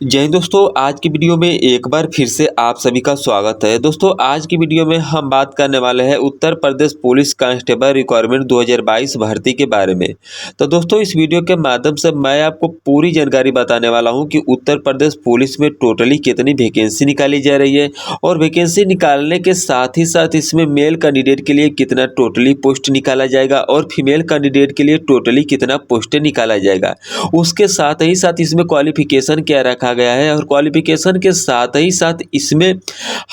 जय हिंद दोस्तों, आज की वीडियो में एक बार फिर से आप सभी का स्वागत है। दोस्तों आज की वीडियो में हम बात करने वाले हैं Uttar Pradesh police constable requirement 2022 भर्ती के बारे में। तो दोस्तों इस वीडियो के माध्यम से मैं आपको पूरी जानकारी बताने वाला हूं कि उत्तर प्रदेश पुलिस में टोटली कितनी वैकेंसी निकाली जा रही है और वैकेंसी निकालने के साथ ही साथ इसमें मेल कैंडिडेट के लिए कितना टोटली पोस्ट निकाला जाएगा और फीमेल कैंडिडेट के लिए टोटली कितना पोस्ट निकाला जाएगा। उसके साथ ही साथ इसमें क्वालिफिकेशन क्या रखा गया है और क्वालिफिकेशन के साथ ही साथ इसमें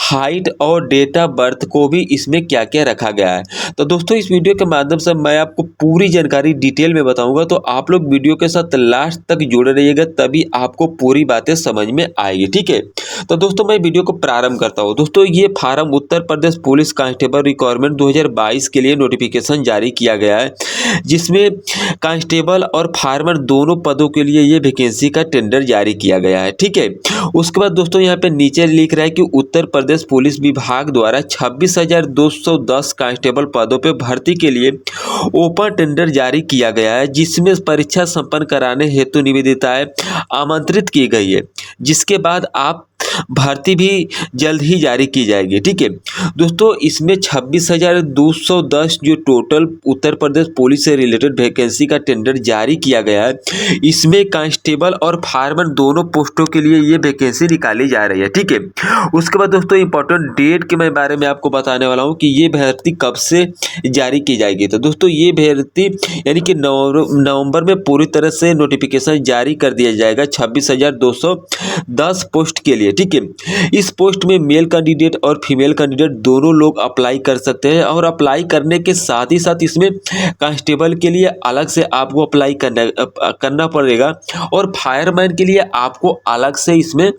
हाइट और डेट ऑफ बर्थ को भी इसमें क्या क्या रखा गया है। तो दोस्तों इस वीडियो के माध्यम से मैं आपको पूरी जानकारी डिटेल में बताऊंगा, तो आप लोग वीडियो के साथ लास्ट तक जुड़े रहिएगा, तभी आपको पूरी बातें समझ में आएगी। ठीक है, तो दोस्तों मैं वीडियो को प्रारंभ करता हूं। दोस्तों ये farm Uttar Pradesh police constable requirement 2022 के लिए नोटिफिकेशन जारी किया गया है, जिसमें कांस्टेबल और फार्मर दोनों पदों के लिए ये वैकेंसी का टेंडर जारी किया गया है। ठीक है, उसके बाद दोस्तों यहाँ पे नीचे लिख रहा है कि उत्तर प्रदेश पुलिस विभाग द्वारा 26,210 कांस्टेबल पदों पे भर्ती के लिए ओपन टेंडर जारी किया गया है, जिसमें परीक्षा संपन्न कराने हेतु निवेदिताएं आमंत्रित की गई है, जिसके बाद आप भर्ती भी जल्द ही जारी की जाएगी। ठीक है दोस्तों, इसमें 26,210 जो टोटल उत्तर प्रदेश पुलिस से रिलेटेड वैकेंसी का टेंडर जारी किया गया है, इसमें कांस्टेबल और फार्मर दोनों पोस्टों के लिए ये वैकेंसी निकाली जा रही है। ठीक है, उसके बाद दोस्तों इंपॉर्टेंट डेट के मैं बारे में आपको बताने वाला हूँ कि ये भर्ती कब से जारी की जाएगी। तो दोस्तों ये भर्ती यानी कि नवंबर में पूरी तरह से नोटिफिकेशन जारी कर दिया जाएगा 26,210 पोस्ट के लिए। ठीक है, इस पोस्ट में मेल कैंडिडेट और फीमेल कैंडिडेट दोनों लोग अप्लाई कर सकते हैं और अप्लाई करने के साथ ही साथ इसमें कांस्टेबल के लिए अलग से आपको अप्लाई करना पड़ेगा और फायरमैन के लिए आपको अलग से इसमें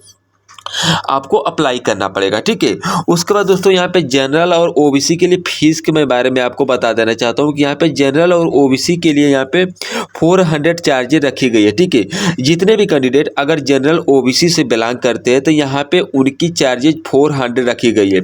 आपको अप्लाई करना पड़ेगा। ठीक है, उसके बाद दोस्तों यहाँ पे जनरल और ओबीसी के लिए फीस के मैं बारे में आपको बता देना चाहता हूँ कि यहाँ पे जनरल और ओबीसी के लिए यहाँ पे 400 चार्जेज रखी गई है। ठीक है, जितने भी कैंडिडेट अगर जनरल ओबीसी से बिलोंग करते हैं तो यहाँ पे उनकी चार्जेज 400 रखी गई है।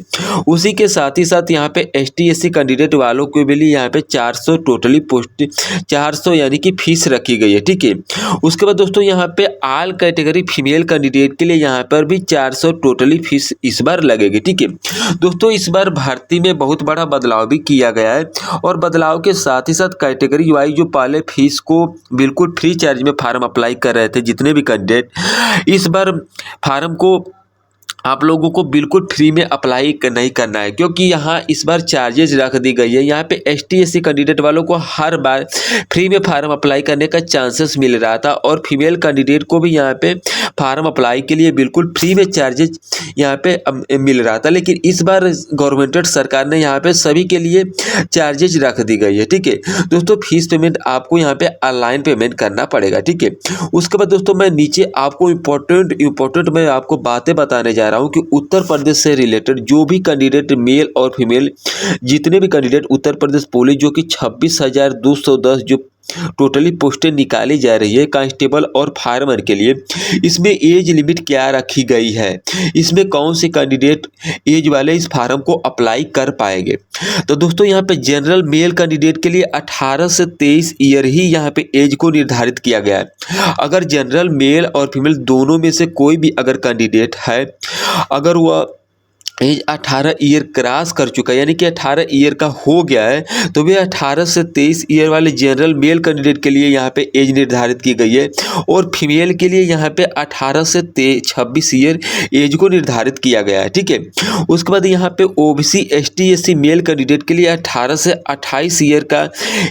उसी के साथ ही साथ यहाँ पे एसटी एससी कैंडिडेट वालों के लिए यहाँ पे 400 टोटली पोस्ट 400 यानी कि फीस रखी गई है। ठीक है, उसके बाद दोस्तों यहाँ पे ऑल कैटेगरी फीमेल कैंडिडेट के लिए यहाँ पर भी 400 टोटली फीस इस बार लगेगी। ठीक है दोस्तों, इस बार भर्ती में बहुत बड़ा बदलाव भी किया गया है और बदलाव के साथ ही साथ कैटेगरी वाइज जो पहले फीस को बिल्कुल फ्री चार्ज में फार्म अप्लाई कर रहे थे जितने भी कैंडिडेट, इस बार फार्म को आप लोगों को बिल्कुल फ्री में अप्लाई नहीं करना है, क्योंकि यहाँ इस बार चार्जेज रख दी गई है। यहाँ पे एसटी एससी कैंडिडेट वालों को हर बार फ्री में फार्म अप्लाई करने का चांसेस मिल रहा था और फीमेल कैंडिडेट को भी यहाँ पे फार्म अप्लाई के लिए बिल्कुल फ्री में चार्जेज यहाँ पे मिल रहा था, लेकिन इस बार गवर्नमेंट सरकार ने यहाँ पे सभी के लिए चार्जेज रख दी गई है। ठीक है दोस्तों, फीस पेमेंट आपको यहाँ पे ऑनलाइन पेमेंट करना पड़ेगा। ठीक है, उसके बाद दोस्तों मैं नीचे आपको इम्पोर्टेंट मैं आपको बातें बताने जा रहा हूं कि उत्तर प्रदेश से रिलेटेड जो भी कैंडिडेट मेल और फीमेल जितने भी कैंडिडेट उत्तर प्रदेश पुलिस जो कि 26,210 जो टोटली पोस्टें निकाली जा रही है कांस्टेबल और फायरमैन के लिए, इसमें एज लिमिट क्या रखी गई है, इसमें कौन से कैंडिडेट एज वाले इस फार्म को अप्लाई कर पाएंगे। तो दोस्तों यहाँ पे जनरल मेल कैंडिडेट के लिए 18 से 23 ईयर ही यहाँ पे एज को निर्धारित किया गया है। अगर जनरल मेल और फीमेल दोनों में से कोई भी अगर कैंडिडेट है, अगर वह एज 18 ईयर क्रॉस कर चुका है यानी कि 18 ईयर का हो गया है, तो वे 18 से 23 ईयर वाले जनरल मेल कैंडिडेट के लिए यहाँ पे एज निर्धारित की गई है और फीमेल के लिए यहाँ पे 18 से 26 ईयर एज को निर्धारित किया गया है। ठीक है, उसके बाद यहाँ पे OBC ST SC male candidate के लिए 18 से 28 ईयर का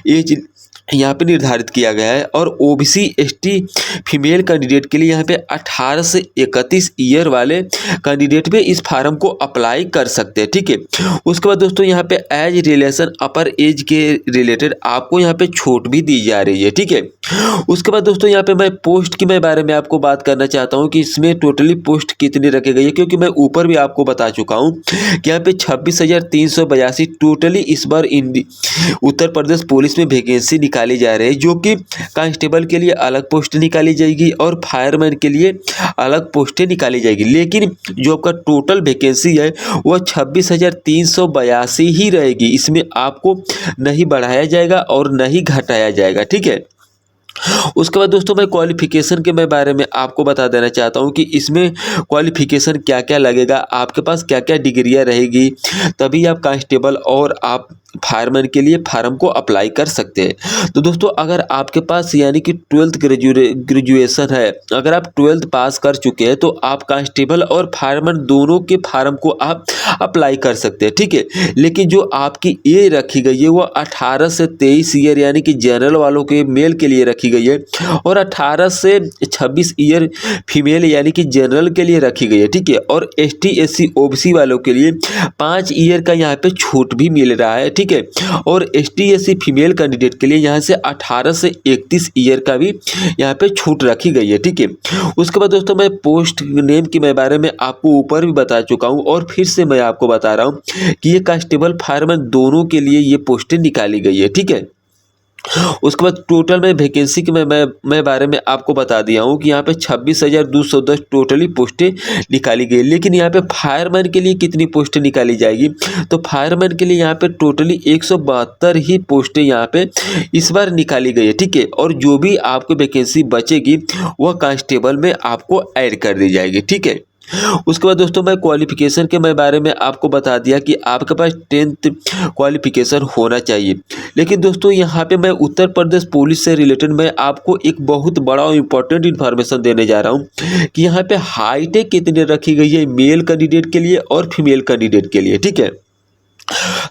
एज यहाँ पे निर्धारित किया गया है और ओबीसी एसटी फीमेल कैंडिडेट के लिए यहाँ पे 18 से 31 ईयर वाले कैंडिडेट भी इस फार्म को अप्लाई कर सकते हैं। ठीक है, उसके बाद दोस्तों यहाँ पे एज रिलेशन अपर एज के रिलेटेड आपको यहाँ पे छूट भी दी जा रही है। ठीक है, उसके बाद दोस्तों यहाँ पे मैं पोस्ट की मैं बारे में आपको बात करना चाहता हूँ कि इसमें टोटली पोस्ट कितनी रखी गई है, क्योंकि मैं ऊपर भी आपको बता चुका हूँ कि यहाँ पे 26,382 टोटली इस बार उत्तर प्रदेश पुलिस में वैकेंसी निकाली जा रही है, जो कि कांस्टेबल के लिए अलग पोस्ट निकाली जाएगी और फायरमैन के लिए अलग पोस्टें निकाली जाएगी, लेकिन जो आपका टोटल वैकेंसी है वह 26,382 ही रहेगी। इसमें आपको नहीं बढ़ाया जाएगा और नहीं घटाया जाएगा। ठीक है, उसके बाद दोस्तों मैं क्वालिफ़िकेशन के मैं बारे में आपको बता देना चाहता हूँ कि इसमें क्वालिफ़िकेशन क्या-क्या लगेगा, आपके पास क्या-क्या डिग्रियाँ रहेगी, तभी आप कांस्टेबल और आप फायरमैन के लिए फार्म को अप्लाई कर सकते हैं। तो दोस्तों अगर आपके पास यानी कि 12th ग्रेजुएशन है, अगर आप 12th पास कर चुके हैं तो आप कांस्टेबल और फायरमैन दोनों के फार्म को आप अप्लाई कर सकते हैं, ठीक है। लेकिन जो आपकी एज रखी गई है वो 18 से 23 ईयर यानी कि जनरल वालों के मेल के लिए रखी गई है और 18 से 26 ईयर फीमेल यानी कि जनरल के लिए रखी गई है, ठीक है। और एसटी एससी ओबीसी वालों के लिए 5 ईयर का यहाँ पे छूट भी मिल रहा है, ठीक है। और एसटी एससी फीमेल कैंडिडेट के लिए यहाँ से 18 से 31 ईयर का भी यहाँ पे छूट रखी गई है, ठीक है। उसके बाद दोस्तों मैं पोस्ट नेम के मैं बारे में आपको ऊपर भी बता चुका हूँ और फिर से मैं आपको बता रहा हूँ कि ये कांस्टेबल फायरमैन दोनों के लिए ये पोस्टें निकाली गई है, ठीक है। उसके बाद टोटल में वैकेंसी के मैं बारे में आपको बता दिया हूँ कि यहाँ पे 26,210 टोटली पोस्टें निकाली गई। लेकिन यहाँ पे फायरमैन के लिए कितनी पोस्टें निकाली जाएगी, तो फायरमैन के लिए यहाँ पे टोटली 172 ही पोस्टें यहाँ पे इस बार निकाली गई है, ठीक है। और जो भी आपको वैकेंसी बचेगी वह कांस्टेबल में आपको ऐड कर दी जाएगी, ठीक है। उसके बाद दोस्तों मैं क्वालिफिकेशन के मैं बारे में आपको बता दिया कि आपके पास 10th क्वालिफिकेशन होना चाहिए। लेकिन दोस्तों यहाँ पे मैं उत्तर प्रदेश पुलिस से रिलेटेड मैं आपको एक बहुत बड़ा और इम्पोर्टेंट इन्फॉर्मेशन देने जा रहा हूँ कि यहाँ पे हाइटें कितनी रखी गई है मेल कैंडिडेट के लिए और फीमेल कैंडिडेट के लिए, ठीक है।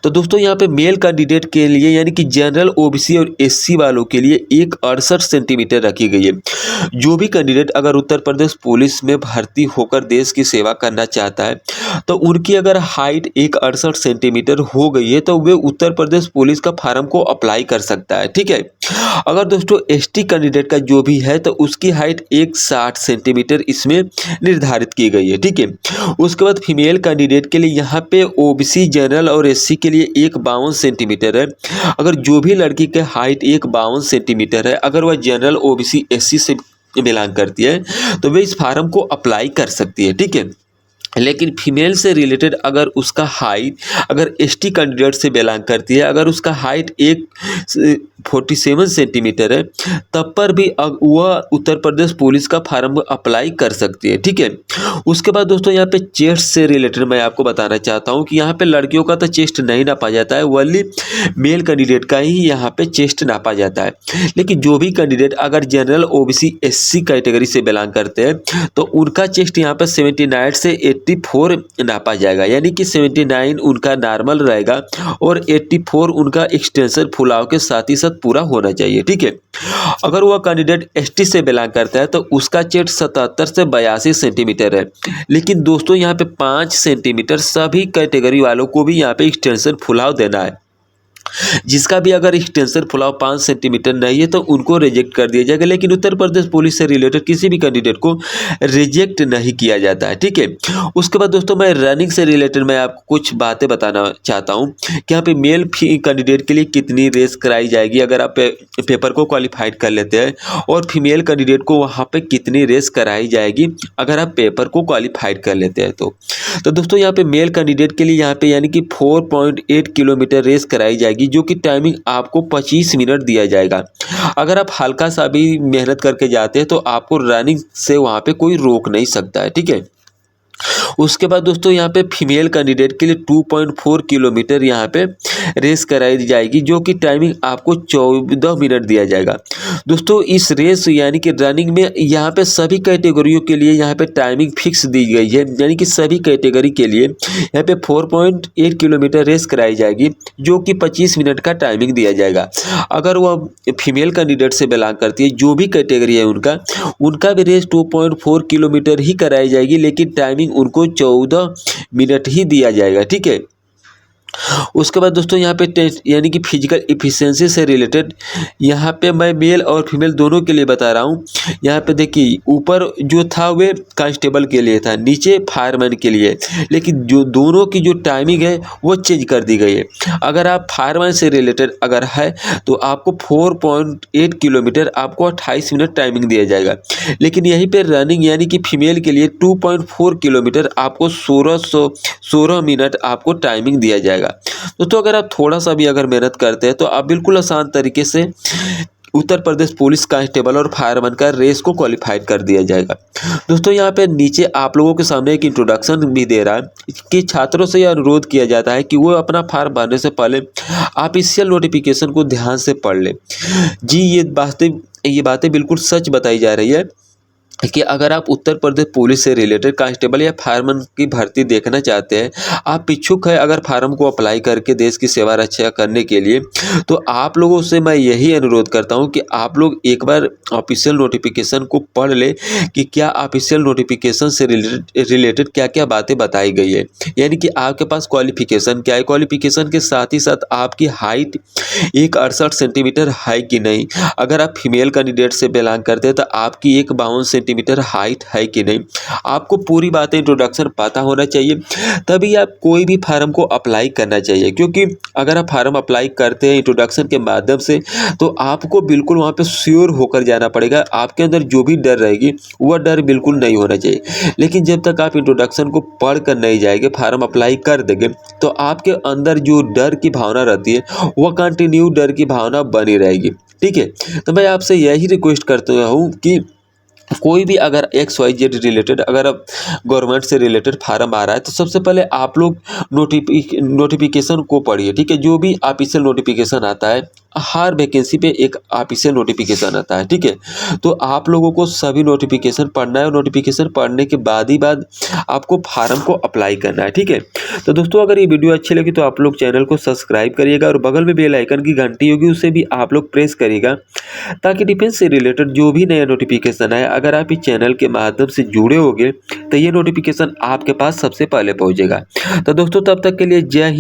तो दोस्तों यहाँ पे मेल कैंडिडेट के लिए यानी कि जनरल ओबीसी और एससी वालों के लिए 168 सेंटीमीटर रखी गई है। जो भी कैंडिडेट अगर उत्तर प्रदेश पुलिस में भर्ती होकर देश की सेवा करना चाहता है तो उनकी अगर हाइट 168 सेंटीमीटर हो गई है तो वे उत्तर प्रदेश पुलिस का फार्म को अप्लाई कर सकता है, ठीक है। अगर दोस्तों एसटी कैंडिडेट का जो भी है तो उसकी हाइट 160 सेंटीमीटर इसमें निर्धारित की गई है, ठीक है। उसके बाद फीमेल कैंडिडेट के लिए यहाँ पे ओबीसी जनरल और एससी के लिए 152 सेंटीमीटर है। अगर जो भी लड़की के हाइट 152 सेंटीमीटर है, अगर वह जनरल ओबीसी एससी से बिलोंग करती है तो वे इस फार्म को अप्लाई कर सकती है, ठीक है। लेकिन फीमेल से रिलेटेड अगर उसका हाइट अगर एसटी कैंडिडेट से बिलोंग करती है, अगर उसका हाइट 47 सेंटीमीटर है तब पर भी वह उत्तर प्रदेश पुलिस का फार्म अप्लाई कर सकती है, ठीक है। उसके बाद दोस्तों यहाँ पे चेस्ट से रिलेटेड मैं आपको बताना चाहता हूँ कि यहाँ पे लड़कियों का तो चेस्ट नहीं नापा जाता है, वनली मेल कैंडिडेट का ही यहाँ पे चेस्ट नापा जाता है। लेकिन जो भी कैंडिडेट अगर जनरल ओबीसी एससी कैटेगरी से बिलोंग करते हैं तो उनका चेस्ट यहाँ पे 79 से 84 नापा जाएगा, यानी कि 79 उनका नॉर्मल रहेगा और 84 उनका एक्सटेंशन फुलाव के साथ ही साथ पूरा होना चाहिए, ठीक है। अगर वह कैंडिडेट एसटी से बिलोंग करता है तो उसका चेस्ट 77 से 82 सेंटीमीटर है। लेकिन दोस्तों यहाँ पे 5 सेंटीमीटर सभी कैटेगरी वालों को भी यहाँ पे एक्सटेंशन फुलाव देना है। जिसका भी अगर एक्सटेंशन फुलाव 5 सेंटीमीटर नहीं है तो उनको रिजेक्ट कर दिया जाएगा। लेकिन उत्तर प्रदेश पुलिस से रिलेटेड किसी भी कैंडिडेट को रिजेक्ट नहीं किया जाता है, ठीक है। उसके बाद दोस्तों मैं रनिंग से रिलेटेड मैं आपको कुछ बातें बताना चाहता हूँ कि यहाँ पे मेल कैंडिडेट के लिए कितनी रेस कराई जाएगी अगर आप पेपर को क्वालिफाइड कर लेते हैं, और फीमेल कैंडिडेट को वहाँ पे कितनी रेस कराई जाएगी अगर आप पेपर को क्वालिफाइड कर लेते हैं। तो दोस्तों यहाँ पे मेल कैंडिडेट के लिए यहाँ पे यानी कि 4.8 किलोमीटर रेस कराई जाएगी, जो कि टाइमिंग आपको 25 मिनट दिया जाएगा। अगर आप हल्का सा भी मेहनत करके जाते हैं तो आपको रनिंग से वहाँ पे कोई रोक नहीं सकता है, ठीक है। उसके बाद दोस्तों यहाँ पे फीमेल कैंडिडेट के लिए 2.4 किलोमीटर यहाँ पे रेस कराई जाएगी, जो कि टाइमिंग आपको 14 मिनट दिया जाएगा। दोस्तों इस रेस यानी कि रनिंग में यहाँ पे सभी कैटेगरियों के लिए यहाँ पे टाइमिंग फिक्स दी गई है, यानी कि सभी कैटेगरी के लिए यहाँ पे 4.8 किलोमीटर रेस कराई जाएगी, जो कि 25 मिनट का टाइमिंग दिया जाएगा। अगर वह फीमेल कैंडिडेट से बिलोंग करती है, जो भी कैटेगरी है उनका भी रेस 2.4 किलोमीटर ही कराई जाएगी, लेकिन टाइमिंग उनको 14 मिनट ही दिया जाएगा, ठीक है। उसके बाद दोस्तों यहाँ पे यानी कि फिजिकल इफिशिएंसी से रिलेटेड यहाँ पे मैं मेल और फीमेल दोनों के लिए बता रहा हूँ। यहाँ पे देखिए ऊपर जो था वे कांस्टेबल के लिए था, नीचे फायरमैन के लिए, लेकिन जो दोनों की जो टाइमिंग है वो चेंज कर दी गई है। अगर आप फायरमैन से रिलेटेड अगर है तो आपको 4.8 किलोमीटर आपको 28 मिनट टाइमिंग दिया जाएगा। लेकिन यहीं पर रनिंग यानी कि फीमेल के लिए 2.4 किलोमीटर आपको 16 मिनट आपको टाइमिंग दिया जाएगा। दोस्तों अगर आप थोड़ा सा भी अगर मेहनत करते हैं तो आप बिल्कुल आसान तरीके से उत्तर प्रदेश पुलिस कांस्टेबल और फायरमैन का रेस को क्वालिफाइड कर दिया जाएगा। दोस्तों यहाँ पे नीचे आप लोगों के सामने एक इंट्रोडक्शन भी दे रहा है कि छात्रों से यह अनुरोध किया जाता है कि वो अपना फॉर्म भरने से पहले ऑफिशियल नोटिफिकेशन को ध्यान से पढ़ लें। जी ये बातें बिल्कुल सच बताई जा रही है कि अगर आप उत्तर प्रदेश पुलिस से रिलेटेड कांस्टेबल या फायरमैन की भर्ती देखना चाहते हैं, आप इच्छुक है अगर फार्म को अप्लाई करके देश की सेवा रक्षा करने के लिए, तो आप लोगों से मैं यही अनुरोध करता हूं कि आप लोग एक बार ऑफिशियल नोटिफिकेशन को पढ़ ले कि क्या ऑफिशियल नोटिफिकेशन से रिलेटेड क्या क्या बातें बताई गई है। यानी कि आपके पास क्वालिफिकेशन क्या है, क्वालिफिकेशन के साथ ही साथ आपकी हाइट 1.68 सेंटीमीटर है कि नहीं, अगर आप फीमेल कैंडिडेट से बिलोंग करते हैं तो आपकी 1.52 सेंटीमीटर हाइट है कि नहीं, आपको पूरी बातें इंट्रोडक्शन पता होना चाहिए, तभी आप कोई भी फार्म को अप्लाई करना चाहिए। क्योंकि अगर आप फार्म अप्लाई करते हैं इंट्रोडक्शन के माध्यम से तो आपको बिल्कुल वहाँ पे श्योर होकर जाना पड़ेगा। आपके अंदर जो भी डर रहेगी वह डर बिल्कुल नहीं होना चाहिए। लेकिन जब तक आप इंट्रोडक्शन को पढ़ कर नहीं जाएंगे, फार्म अप्लाई कर देंगे, तो आपके अंदर जो डर की भावना रहती है वह कंटिन्यू डर की भावना बनी रहेगी। ठीक है, तो मैं आपसे यही रिक्वेस्ट करता हूँ कि कोई भी अगर XYZ रिलेटेड अगर अब गवर्नमेंट से रिलेटेड फार्म आ रहा है तो सबसे पहले आप लोग नोटिफिकेशन को पढ़िए। ठीक है, जो भी ऑफिशियल नोटिफिकेशन आता है, हर वैकेंसी पे एक ऑफिशियल नोटिफिकेशन आता है। ठीक है, तो आप लोगों को सभी नोटिफिकेशन पढ़ना है और नोटिफिकेशन पढ़ने के बाद ही आपको फार्म को अप्लाई करना है। ठीक है, तो दोस्तों अगर ये वीडियो अच्छी लगी तो आप लोग चैनल को सब्सक्राइब करिएगा और बगल में बेल आइकन की घंटी होगी उसे भी आप लोग प्रेस करिएगा, ताकि डिफेंस से रिलेटेड जो भी नया नोटिफिकेशन आए, अगर आप इस चैनल के माध्यम से जुड़े होंगे तो ये नोटिफिकेशन आपके पास सबसे पहले पहुंचेगा। तो दोस्तों तब तक के लिए जय हिंद।